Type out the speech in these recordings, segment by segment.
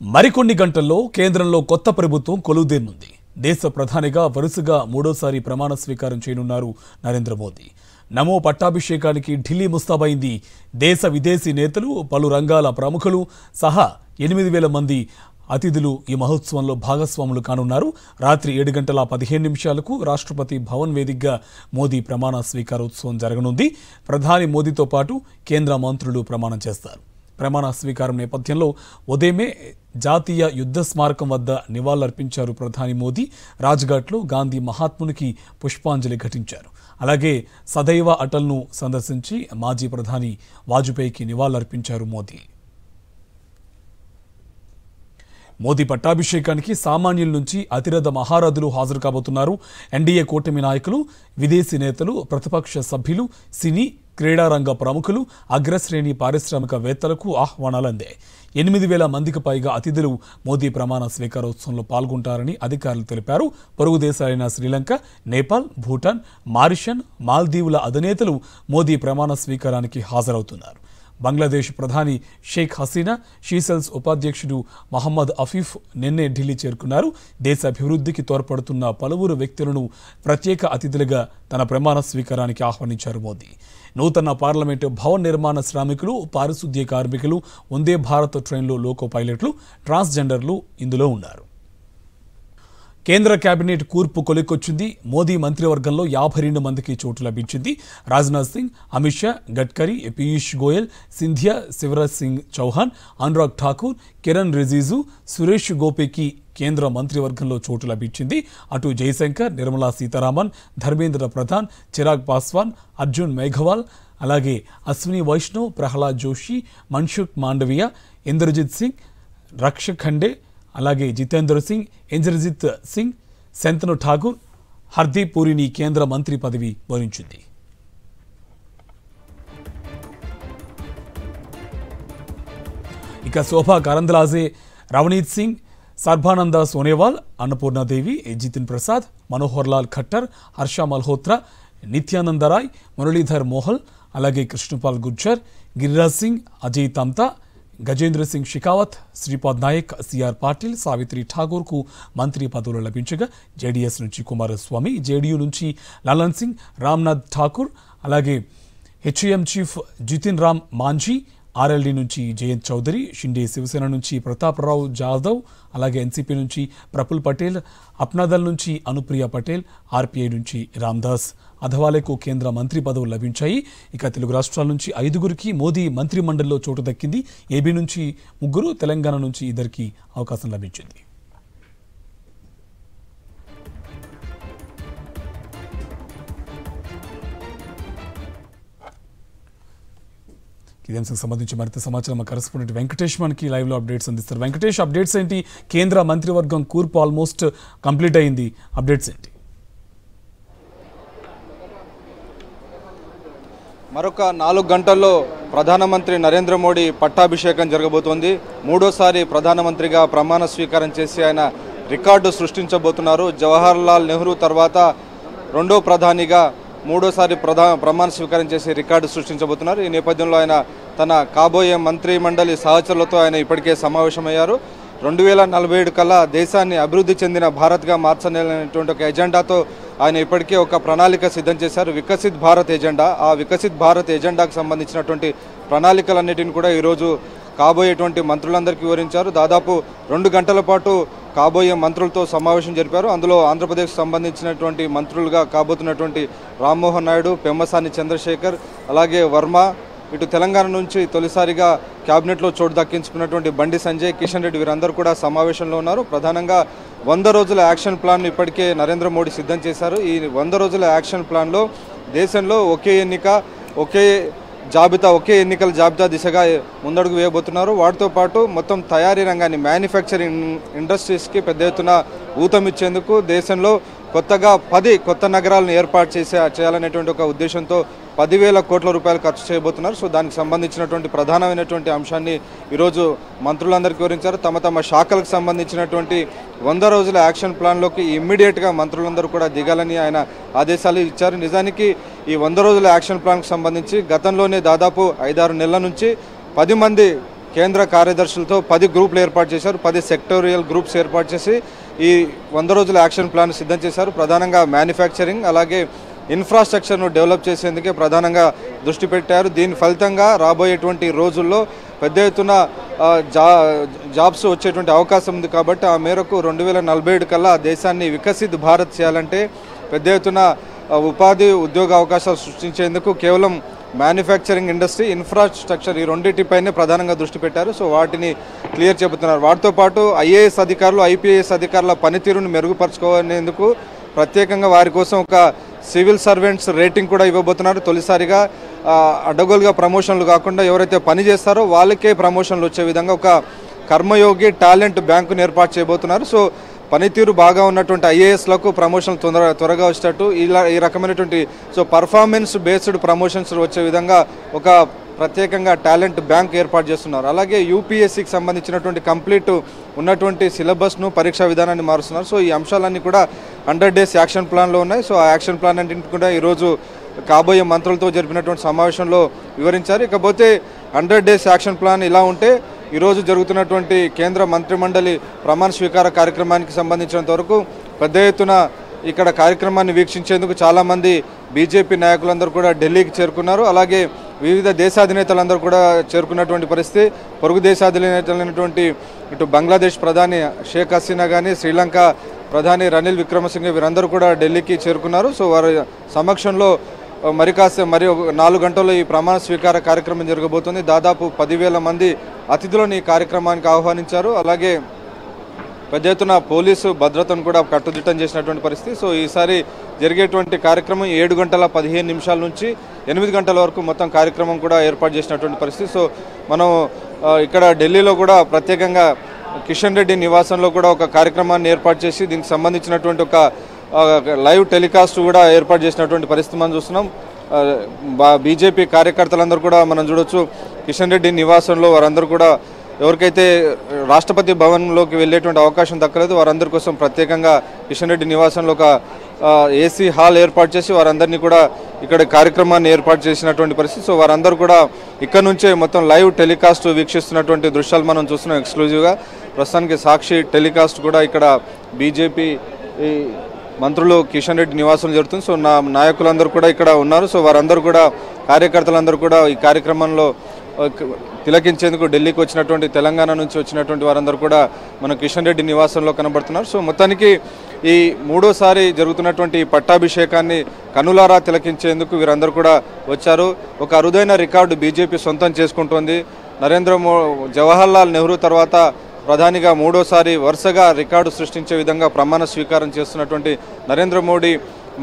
మరికొన్ని గంటల్లో కేంద్రంలో కొత్త ప్రభుత్వం కొలువుదేనుంది. దేశ ప్రధానిగా వరుసగా మూడోసారి ప్రమాణ స్వీకారం చేయనున్నారు నరేంద్ర మోదీ. నమో పట్టాభిషేకానికి ఢిల్లీ ముస్తాబైంది. దేశ విదేశీ నేతలు, పలు రంగాల ప్రముఖులు సహా 8,000 మంది అతిథులు ఈ మహోత్సవంలో భాగస్వాములు కానున్నారు. రాత్రి 7:15 రాష్ట్రపతి భవన్ వేదికగా మోదీ ప్రమాణ స్వీకారోత్సవం జరగనుంది. ప్రధాని మోదీతో పాటు కేంద్ర మంత్రులు ప్రమాణం చేస్తారు. ప్రమాణ స్వీకారం నేపథ్యంలో ఉదయమే జాతీయ యుద్ధ స్మారకం వద్ద నివాళులర్పించారు ప్రధాని మోదీ. రాజ్ఘాట్లో గాంధీ మహాత్మునికి పుష్పాంజలి ఘటించారు. అలాగే సదైవ అటల్ను సందర్శించి మాజీ ప్రధాని వాజ్పేయికి నివాళులర్పించారు మోదీ. మోదీ పట్టాభిషేకానికి సామాన్యుల నుంచి అతిరథ మహారథులు హాజరు కాబోతున్నారు. ఎన్డీఏ కూటమి నాయకులు, విదేశీ నేతలు, ప్రతిపక్ష సభ్యులు, సినీ క్రీడారంగ ప్రముఖులు, అగ్రశ్రేణి పారిశ్రామికవేత్తలకు ఆహ్వానాలు అందాయి. 8,000 మందికి పైగా అతిథులు మోదీ ప్రమాణ స్వీకారోత్సవంలో పాల్గొంటారని అధికారులు తెలిపారు. పొరుగు దేశాలైన శ్రీలంక, నేపాల్, భూటాన్, మారిషస్, మాల్దీవుల అధినేతలు మోదీ ప్రమాణ స్వీకారానికి హాజరవుతున్నారు. బంగ్లాదేశ్ ప్రధాని షేక్ హసీనా, షీసెల్స్ ఉపాధ్యక్షుడు మహమ్మద్ అఫీఫ్ నిన్నే ఢిల్లీ చేరుకున్నారు. దేశ అభివృద్ధికి తోడ్పడుతున్న పలువురు వ్యక్తులను ప్రత్యేక అతిథులుగా తన ప్రమాణ స్వీకారానికి ఆహ్వానించారు మోదీ. నూతన పార్లమెంటు భవన్ నిర్మాణ శ్రామికులు, పారిశుద్ధ్య కార్మికులు, వందే భారత్ ట్రైన్లో లోకో పైలట్లు, ట్రాన్స్జెండర్లు ఇందులో ఉన్నారు. కేంద్ర కేబినెట్ కూర్పు కొలిక్కొచ్చింది. మోదీ మంత్రివర్గంలో 52 మందికి చోటు లభించింది. రాజ్నాథ్ సింగ్, అమిత్ షా, గడ్కరీ, పీయూష్ గోయల్, సింధియా, శివరాజ్ సింగ్ చౌహాన్, అనురాగ్ ఠాకూర్, కిరణ్ రిజిజు, సురేష్ గోపికి కేంద్ర మంత్రివర్గంలో చోటు లభించింది. అటు జయశంకర్, నిర్మలా సీతారామన్, ధర్మేంద్ర ప్రధాన్, చిరాగ్ పాస్వాన్, అర్జున్ మేఘవాల్, అలాగే అశ్విని వైష్ణవ్, ప్రహ్లాద్ జోషి, మన్సుఖ్ మాండవియా, ఇంద్రజిత్ సింగ్, రక్షక్ ఖండే, అలాగే జితేంద్ర సింగ్, ఇంద్రజిత్ సింగ్, శంతను ఠాకూర్, హర్దీప్ పూరిని కేంద్ర మంత్రి పదవి వరించింది. ఇక శోభా కరంద్లాజే, రవనీత్ సింగ్, సర్బానంద సోనేవాల్, అన్నపూర్ణాదేవి, జితిన్ ప్రసాద్, మనోహర్ లాల్ ఖట్టర్, హర్ష మల్హోత్రా, నిత్యానంద రాయ్, మురళీధర్ మోహల్, అలాగే కృష్ణపాల్ గుర్జర్, గిరిరాజ్ సింగ్, అజయ్ తమ్తా, గజేంద్ర సింగ్ షికావత్, శ్రీపాద్ నాయక్, సిఆర్ పాటిల్, సావిత్రి ఠాగూర్కు మంత్రి పదవులు లభించగా జేడీఎస్ నుంచి కుమారస్వామి, జేడీయూ నుంచి లలన్ సింగ్, రామ్నాథ్ ఠాకూర్, అలాగే HM chief Jithin Ram Manjhi, RLD నుంచి జయంత్ చౌదరి, షిండే శివసేన నుంచి ప్రతాప్రావు జాదవ్, అలాగే ఎన్సీపీ నుంచి ప్రఫుల్ పటేల్, అప్నాదల్ నుంచి అనుప్రియ పటేల్, ఆర్పీఐ నుంచి రామ్దాస్ అథవాలేకు కేంద్ర మంత్రి పదవులు లభించాయి. ఇక తెలుగు రాష్ట్రాల నుంచి 5గురికి మోదీ మంత్రి మండలిలో చోటు దక్కింది. ఏబీ నుంచి 3, తెలంగాణ నుంచి 2 అవకాశం లభించింది. ఇదే అంశానికి సంబంధించి మరింత సమాచారం మా కరెస్పాండెంట్ వెంకటేష్ మనకి లైవ్లో అప్డేట్స్ అందిస్తారు. వెంకటేష్, అప్డేట్స్ ఏంటి? కేంద్ర మంత్రివర్గం కూర్పు ఆల్మోస్ట్ కంప్లీట్ అయింది, అప్డేట్స్ ఏంటి? మరొక 4 గంటల్లో ప్రధానమంత్రి నరేంద్ర మోడీ పట్టాభిషేకం జరగబోతోంది. మూడోసారి ప్రధానమంత్రిగా ప్రమాణ స్వీకారం చేసి ఆయన రికార్డు సృష్టించబోతున్నారు. జవహర్ లాల్ నెహ్రూ తర్వాత రెండో ప్రధానిగా మూడోసారి ప్రమాణ స్వీకారం చేసి రికార్డు సృష్టించబోతున్నారు. ఈ నేపథ్యంలో ఆయన తన కాబోయే మంత్రి మండలి సహచరులతో ఆయన ఇప్పటికే సమావేశమయ్యారు. 2047 కల్లా దేశాన్ని అభివృద్ధి చెందిన భారత్గా మార్చనేటువంటి ఒక ఎజెండాతో ఆయన ఇప్పటికే ఒక ప్రణాళిక సిద్ధం చేశారు. వికసిత్ భారత్ ఎజెండా. ఆ వికసిత్ భారత్ ఎజెండాకు సంబంధించినటువంటి ప్రణాళికలన్నిటిని కూడా ఈరోజు కాబోయేటువంటి మంత్రులందరికీ వివరించారు. దాదాపు 2 గంటల పాటు కాబోయే మంత్రులతో సమావేశం జరిపారు. అందులో ఆంధ్రప్రదేశ్ సంబంధించినటువంటి మంత్రులుగా కాబోతున్నటువంటి రామ్మోహన్ నాయుడు, పెమ్మసాని చంద్రశేఖర్, అలాగే వర్మ, ఇటు తెలంగాణ నుంచి తొలిసారిగా క్యాబినెట్లో చోటు దక్కించుకున్నటువంటి బండి సంజయ్, కిషన్ రెడ్డి వీరందరూ కూడా సమావేశంలో ఉన్నారు. ప్రధానంగా 100 రోజుల యాక్షన్ ప్లాన్ ఇప్పటికే నరేంద్ర మోడీ సిద్ధం చేశారు. ఈ 100 రోజుల యాక్షన్ ప్లాన్లో దేశంలో ఒకే ఎన్నికల జాబితా దిశగా ముందడుగు వేయబోతున్నారు. వాటితో పాటు మొత్తం తయారీ రంగాన్ని, మ్యానుఫ్యాక్చరింగ్ ఇండస్ట్రీస్కి పెద్ద ఎత్తున ఊతమిచ్చేందుకు దేశంలో కొత్తగా 10 కొత్త నగరాలను ఏర్పాటు చేయాలనేటువంటి ఒక ఉద్దేశంతో 10,000 కోట్ల రూపాయలు ఖర్చు చేయబోతున్నారు. సో దానికి సంబంధించినటువంటి ప్రధానమైనటువంటి అంశాన్ని ఈరోజు మంత్రులందరికీ వివరించారు. తమ శాఖలకు సంబంధించినటువంటి 100 రోజుల యాక్షన్ ప్లాన్లోకి ఇమ్మీడియట్గా మంత్రులందరూ కూడా దిగాలని ఆయన ఆదేశాలు ఇచ్చారు. నిజానికి ఈ 100 రోజుల యాక్షన్ ప్లాన్కి సంబంధించి గతంలోనే దాదాపు 5-6 నెలల నుంచి 10 మంది కేంద్ర కార్యదర్శులతో 10 గ్రూపులు ఏర్పాటు చేశారు. 10 సెక్టోరియల్ గ్రూప్స్ ఏర్పాటు చేసి ఈ 100 రోజుల యాక్షన్ ప్లాన్ సిద్ధం చేశారు. ప్రధానంగా మ్యానుఫ్యాక్చరింగ్ అలాగే ఇన్ఫ్రాస్ట్రక్చర్ను డెవలప్ చేసేందుకే ప్రధానంగా దృష్టి పెట్టారు. దీని ఫలితంగా రాబోయేటువంటి రోజుల్లో పెద్ద ఎత్తున జాబ్స్ వచ్చేటువంటి అవకాశం ఉంది. కాబట్టి ఆ మేరకు 2047 కల్లా దేశాన్ని వికసిత్ భారత్ చేయాలంటే పెద్ద ఎత్తున ఉపాధి ఉద్యోగ అవకాశాలు సృష్టించేందుకు కేవలం మ్యానుఫ్యాక్చరింగ్ ఇండస్ట్రీ ఇన్ఫ్రాస్ట్రక్చర్ ఈ రెండింటిపైనే ప్రధానంగా దృష్టి పెట్టారు. సో వాటిని క్లియర్ చెబుతున్నారు. వాటితో పాటు ఐఏఎస్ అధికారులు ఐపీఎస్ అధికారుల పనితీరును మెరుగుపరచుకునేందుకు ప్రత్యేకంగా వారి కోసం ఒక సివిల్ సర్వెంట్స్ రేటింగ్ కూడా ఇవ్వబోతున్నారు. తొలిసారిగా అడ్డగోలుగా ప్రమోషన్లు కాకుండా ఎవరైతే పని చేస్తారో వాళ్ళకే ప్రమోషన్లు వచ్చే విధంగా ఒక కర్మయోగి టాలెంట్ బ్యాంకును ఏర్పాటు చేయబోతున్నారు. సో పనితీరు బాగా ఉన్నటువంటి ఐఏఎస్లకు ప్రమోషన్లు త్వరగా వచ్చేటట్టు ఈ రకమైనటువంటి పర్ఫార్మెన్స్ బేస్డ్ ప్రమోషన్స్ వచ్చే విధంగా ఒక ప్రత్యేకంగా టాలెంట్ బ్యాంక్ ఏర్పాటు చేస్తున్నారు. అలాగే యూపీఎస్సీకి సంబంధించినటువంటి కంప్లీట్ ఉన్నటువంటి సిలబస్ను పరీక్షా విధానాన్ని మారుస్తున్నారు. సో ఈ అంశాలన్నీ కూడా 100 డేస్ యాక్షన్ ప్లాన్లో ఉన్నాయి. సో ఆ యాక్షన్ ప్లాన్ అన్నింటినీ కూడా ఈరోజు కాబోయే మంత్రులతో జరిపినటువంటి సమావేశంలో వివరించారు. ఇకపోతే 100 డేస్ యాక్షన్ ప్లాన్ ఇలా ఉంటే ఈరోజు జరుగుతున్నటువంటి కేంద్ర మంత్రిమండలి ప్రమాణ స్వీకార కార్యక్రమానికి సంబంధించినంత వరకు పెద్ద ఎత్తున ఇక్కడ కార్యక్రమాన్ని వీక్షించేందుకు చాలామంది బీజేపీ నాయకులందరూ కూడా ఢిల్లీకి చేరుకున్నారు. అలాగే వివిధ దేశాధినేతలందరూ కూడా చేరుకున్నటువంటి పరిస్థితి. పొరుగు దేశాధినేతలైనటువంటి ఇటు బంగ్లాదేశ్ ప్రధాని షేక్ హసీనా కానీ శ్రీలంక ప్రధాని రనిల్ విక్రమసింఘే వీరందరూ కూడా ఢిల్లీకి చేరుకున్నారు. సో వారి సమక్షంలో మరి 4 గంటల్లో ఈ ప్రమాణ స్వీకార కార్యక్రమం జరగబోతుంది. దాదాపు 10,000 మంది అతిథులను ఈ కార్యక్రమానికి ఆహ్వానించారు. అలాగే పెద్ద ఎత్తున పోలీసు భద్రతను కూడా కట్టుదిట్టం చేసినటువంటి పరిస్థితి. సో ఈసారి జరిగేటువంటి కార్యక్రమం 7 గంటల 15 నిమిషాల నుంచి 8 గంటల వరకు మొత్తం కార్యక్రమం కూడా ఏర్పాటు చేసినటువంటి పరిస్థితి. సో మనం ఇక్కడ ఢిల్లీలో కూడా ప్రత్యేకంగా కిషన్ రెడ్డి నివాసంలో కూడా ఒక కార్యక్రమాన్ని ఏర్పాటు చేసి దీనికి సంబంధించినటువంటి ఒక లైవ్ టెలికాస్ట్ కూడా ఏర్పాటు చేసినటువంటి పరిస్థితి మనం చూస్తున్నాం. బీజేపీ కార్యకర్తలందరూ కూడా మనం చూడొచ్చు కిషన్ రెడ్డి నివాసంలో వారందరూ కూడా ఎవరికైతే రాష్ట్రపతి భవన్లోకి వెళ్ళేటువంటి అవకాశం దక్కలేదు వారందరి కోసం ప్రత్యేకంగా కిషన్ రెడ్డి నివాసంలో ఒక ఏసీ హాల్ ఏర్పాటు చేసి వారందరినీ కూడా ఇక్కడ కార్యక్రమాన్ని ఏర్పాటు చేసినటువంటి పరిస్థితి. సో వారందరూ కూడా ఇక్కడ నుంచే మొత్తం లైవ్ టెలికాస్ట్ వీక్షిస్తున్నటువంటి దృశ్యాలు మనం చూస్తున్నాం ఎక్స్క్లూజివ్గా. ప్రస్తుతానికి సాక్షి టెలికాస్ట్ కూడా ఇక్కడ బీజేపీ మంత్రులు కిషన్ రెడ్డి నివాసం జరుగుతుంది. సో నాయకులందరూ కూడా ఇక్కడ ఉన్నారు. సో వారందరూ కూడా కార్యకర్తలందరూ కూడా ఈ కార్యక్రమంలో తిలకించేందుకు ఢిల్లీకి వచ్చినటువంటి తెలంగాణ నుంచి వచ్చినటువంటి వారందరూ కూడా మన కిషన్ రెడ్డి నివాసంలో కనబడుతున్నారు. సో మొత్తానికి ఈ 3వసారి జరుగుతున్నటువంటి పట్టాభిషేకాన్ని కనులారా తిలకించేందుకు వీరందరూ కూడా వచ్చారు. ఒక అరుదైన రికార్డు బీజేపీ సొంతం చేసుకుంటోంది. జవహర్లాల్ నెహ్రూ తర్వాత ప్రధానిగా 3వసారి వరుసగా రికార్డు సృష్టించే విధంగా ప్రమాణ స్వీకారం చేస్తున్నటువంటి నరేంద్ర మోడీ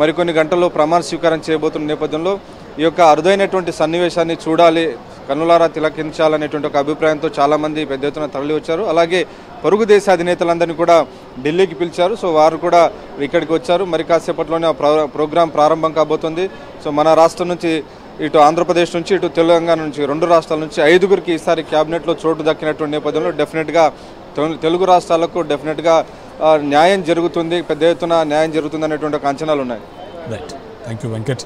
మరికొన్ని గంటల్లో ప్రమాణ స్వీకారం చేయబోతున్న నేపథ్యంలో ఈ యొక్క అరుదైనటువంటి సన్నివేశాన్ని చూడాలి, కన్నులారా తిలకించాలనేటువంటి ఒక అభిప్రాయంతో చాలామంది పెద్ద ఎత్తున తరలి వచ్చారు. అలాగే పొరుగు దేశ అధినేతలందరినీ కూడా ఢిల్లీకి పిలిచారు. సో వారు కూడా ఇక్కడికి వచ్చారు. మరి కాసేపట్లోనే ఆ ప్రోగ్రాం ప్రారంభం కాబోతుంది. సో మన రాష్ట్రం నుంచి ఇటు ఆంధ్రప్రదేశ్ నుంచి ఇటు తెలంగాణ నుంచి 2 రాష్ట్రాల నుంచి 5గురికి ఈసారి క్యాబినెట్లో చోటు దక్కినటువంటి నేపథ్యంలో డెఫినెట్గా తెలుగు రాష్ట్రాలకు డెఫినెట్గా న్యాయం జరుగుతుంది, పెద్ద ఎత్తున న్యాయం జరుగుతుంది అనేటువంటి ఒక అంచనాలు ఉన్నాయి. Right, thank you Venkat.